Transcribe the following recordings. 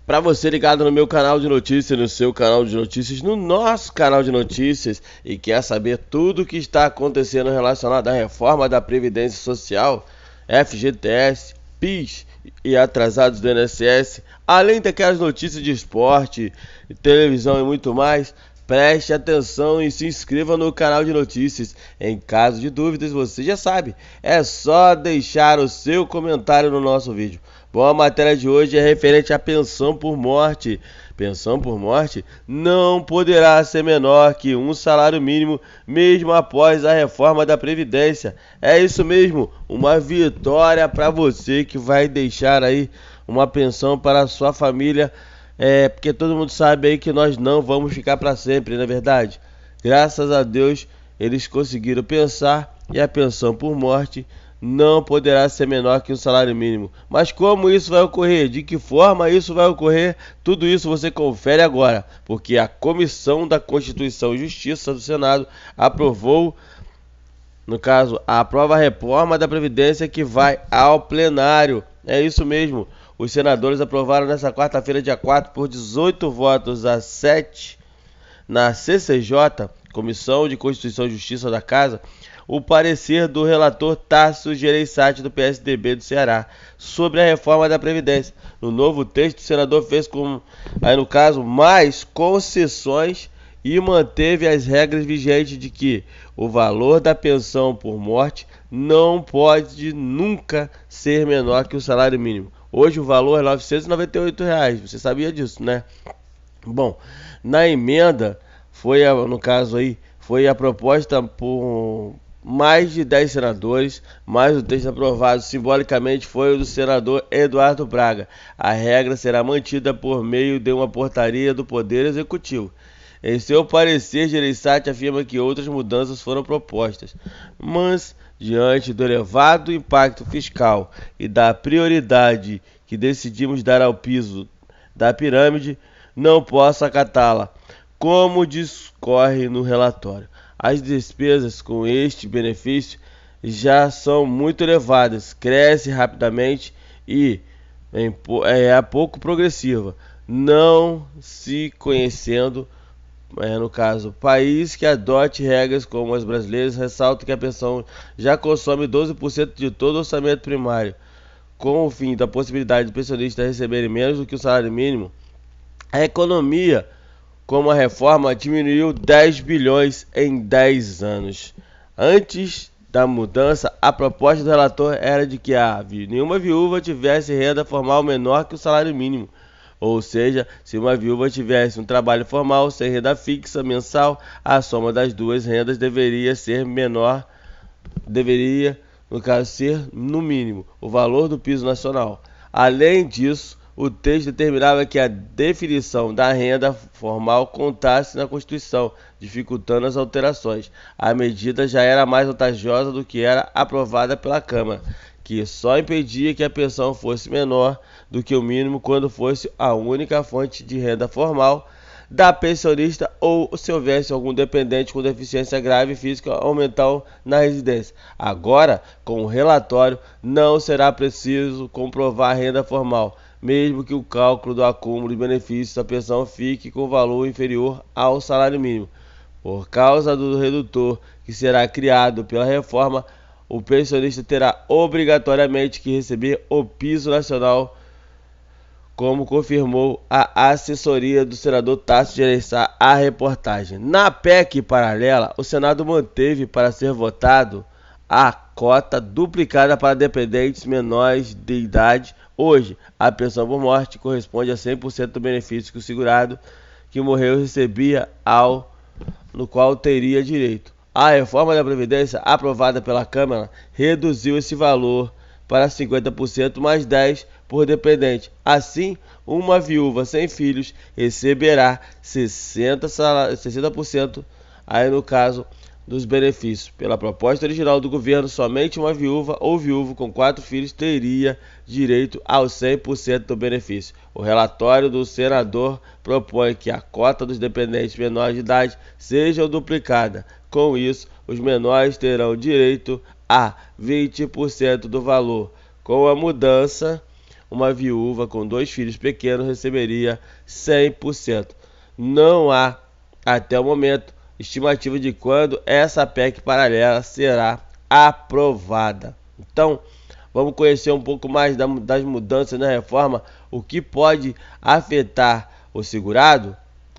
Para você ligado no meu canal de notícias, no seu canal de notícias, no nosso canal de notícias e quer saber tudo o que está acontecendo relacionado à reforma da Previdência Social, FGTS, PIS e atrasados do INSS, além daquelas notícias de esporte, televisão e muito mais, preste atenção e se inscreva no canal de notícias. Em caso de dúvidas, você já sabe, é só deixar o seu comentário no nosso vídeo. Bom, a matéria de hoje é referente à pensão por morte. Pensão por morte não poderá ser menor que um salário mínimo, mesmo após a reforma da Previdência. É isso mesmo, uma vitória para você que vai deixar aí uma pensão para a sua família. Porque todo mundo sabe aí que nós não vamos ficar para sempre, não é verdade? Graças a Deus, eles conseguiram pensar e a pensão por morte não poderá ser menor que o salário mínimo. Mas como isso vai ocorrer? De que forma isso vai ocorrer? Tudo isso você confere agora, porque a Comissão da Constituição e Justiça do Senado aprovou, no caso, aprova a reforma da Previdência que vai ao plenário. É isso mesmo. Os senadores aprovaram nesta quarta-feira, dia 4, por 18 votos a 7, na CCJ, Comissão de Constituição e Justiça da Casa, o parecer do relator Tasso Gereissati, do PSDB do Ceará, sobre a reforma da Previdência. No novo texto, o senador fez, mais concessões e manteve as regras vigentes de que o valor da pensão por morte não pode nunca ser menor que o salário mínimo. Hoje o valor é R$ 998, você sabia disso, né? Bom, na emenda foi a proposta por mais de 10 senadores, mas o texto aprovado simbolicamente foi o do senador Eduardo Braga. A regra será mantida por meio de uma portaria do Poder Executivo. Em seu parecer, Gereissati afirma que outras mudanças foram propostas, mas, diante do elevado impacto fiscal e da prioridade que decidimos dar ao piso da pirâmide, não posso acatá-la, como discorre no relatório. As despesas com este benefício já são muito elevadas, cresce rapidamente e é pouco progressiva, não se conhecendo, país que adote regras como as brasileiras. Ressalta que a pensão já consome 12% de todo o orçamento primário. Com o fim da possibilidade de pensionistas receberem menos do que o salário mínimo, a economia, como a reforma, diminuiu 10 bilhões em 10 anos. Antes da mudança, a proposta do relator era de que nenhuma viúva tivesse renda formal menor que o salário mínimo. Ou seja, se uma viúva tivesse um trabalho formal sem renda fixa mensal, a soma das duas rendas deveria, ser no mínimo o valor do piso nacional. Além disso, o texto determinava que a definição da renda formal contasse na Constituição, dificultando as alterações. A medida já era mais vantajosa do que era aprovada pela Câmara, que só impedia que a pensão fosse menor do que o mínimo quando fosse a única fonte de renda formal da pensionista ou se houvesse algum dependente com deficiência grave física ou mental na residência. Agora, com o relatório, não será preciso comprovar a renda formal, mesmo que o cálculo do acúmulo de benefícios da pensão fique com valor inferior ao salário mínimo. Por causa do redutor que será criado pela reforma, o pensionista terá obrigatoriamente que receber o piso nacional, como confirmou a assessoria do senador Tasso Gereissati à reportagem. Na PEC paralela, o Senado manteve para ser votado a cota duplicada para dependentes menores de idade. Hoje, a pensão por morte corresponde a 100% do benefício que o segurado que morreu recebia, no qual teria direito. A reforma da Previdência, aprovada pela Câmara, reduziu esse valor para 50% mais 10% por dependente. Assim, uma viúva sem filhos receberá 60% dos benefícios. Pela proposta original do governo, somente uma viúva ou viúvo com 4 filhos teria direito aos 100% do benefício. O relatório do senador propõe que a cota dos dependentes menores de idade seja duplicada. Com isso, os menores terão direito a 20% do valor. Com a mudança, uma viúva com 2 filhos pequenos receberia 100%. Não há, até o momento, estimativa de quando essa PEC paralela será aprovada. Então, vamos conhecer um pouco mais das mudanças na reforma, o que pode afetar o segurado?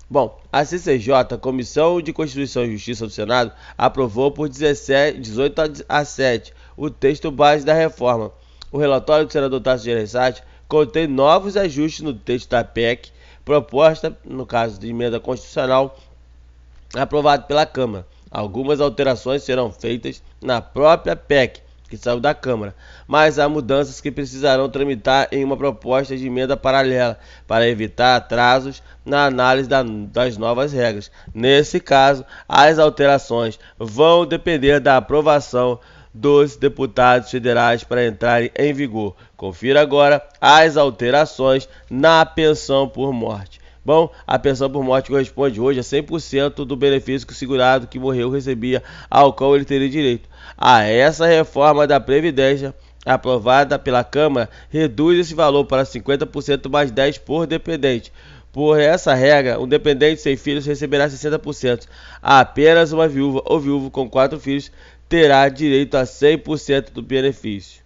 Bom, a CCJ, Comissão de Constituição e Justiça do Senado, aprovou por 18 a 7 o texto base da reforma. O relatório do senador Tasso Gereissati contém novos ajustes no texto da PEC, proposta, no caso de emenda constitucional, aprovado pela Câmara. Algumas alterações serão feitas na própria PEC, que saiu da Câmara, mas há mudanças que precisarão tramitar em uma proposta de emenda paralela para evitar atrasos na análise das novas regras. Nesse caso, as alterações vão depender da aprovação dos deputados federais para entrarem em vigor. Confira agora as alterações na pensão por morte. Bom, a pensão por morte corresponde hoje a 100% do benefício que o segurado que morreu recebia, ao qual ele teria direito. A essa reforma da Previdência, aprovada pela Câmara, reduz esse valor para 50% mais 10% por dependente. Por essa regra, um dependente sem filhos receberá 60%. Apenas uma viúva ou viúvo com 4 filhos terá direito a 100% do benefício.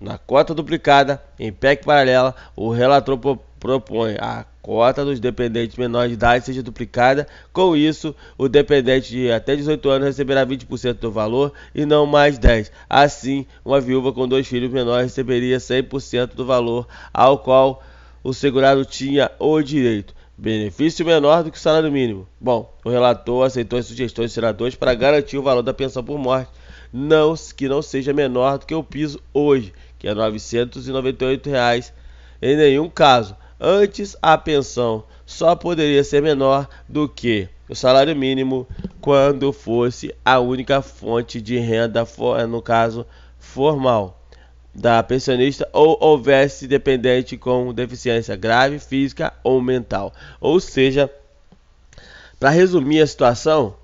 Na cota duplicada, em PEC paralela, o relator propõe a cota dos dependentes menores de idade seja duplicada. Com isso, o dependente de até 18 anos receberá 20% do valor e não mais 10%. Assim, uma viúva com 2 filhos menores receberia 100% do valor ao qual o segurado tinha o direito. Benefício menor do que o salário mínimo. Bom, o relator aceitou as sugestões dos senadores para garantir o valor da pensão por morte, que não seja menor do que o piso hoje, que é R$ 998. Em nenhum caso, antes a pensão só poderia ser menor do que o salário mínimo quando fosse a única fonte de renda, no caso formal, da pensionista ou houvesse dependente com deficiência grave, física ou mental. Ou seja, para resumir a situação,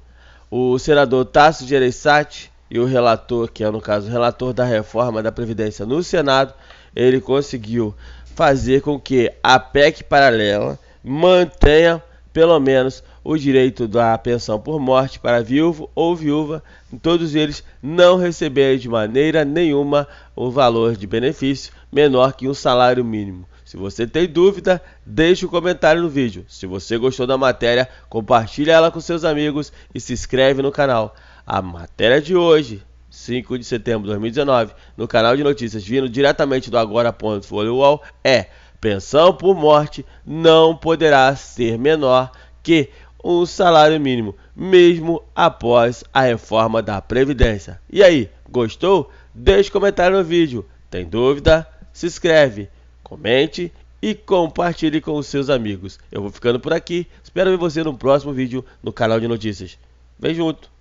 o senador Tasso Gereissati e o relator, que é no caso o relator da reforma da Previdência no Senado, ele conseguiu fazer com que a PEC paralela mantenha pelo menos o direito da pensão por morte para viúvo ou viúva, todos eles não receberem de maneira nenhuma o valor de benefício menor que um salário mínimo. Se você tem dúvida, deixe um comentário no vídeo. Se você gostou da matéria, compartilhe ela com seus amigos e se inscreve no canal. A matéria de hoje, 5 de setembro de 2019, no canal de notícias vindo diretamente do Agora.folha é: pensão por morte não poderá ser menor que um salário mínimo, mesmo após a reforma da Previdência. E aí, gostou? Deixe um comentário no vídeo. Tem dúvida? Se inscreve, comente e compartilhe com os seus amigos. Eu vou ficando por aqui. Espero ver você no próximo vídeo no canal de notícias. Vem junto!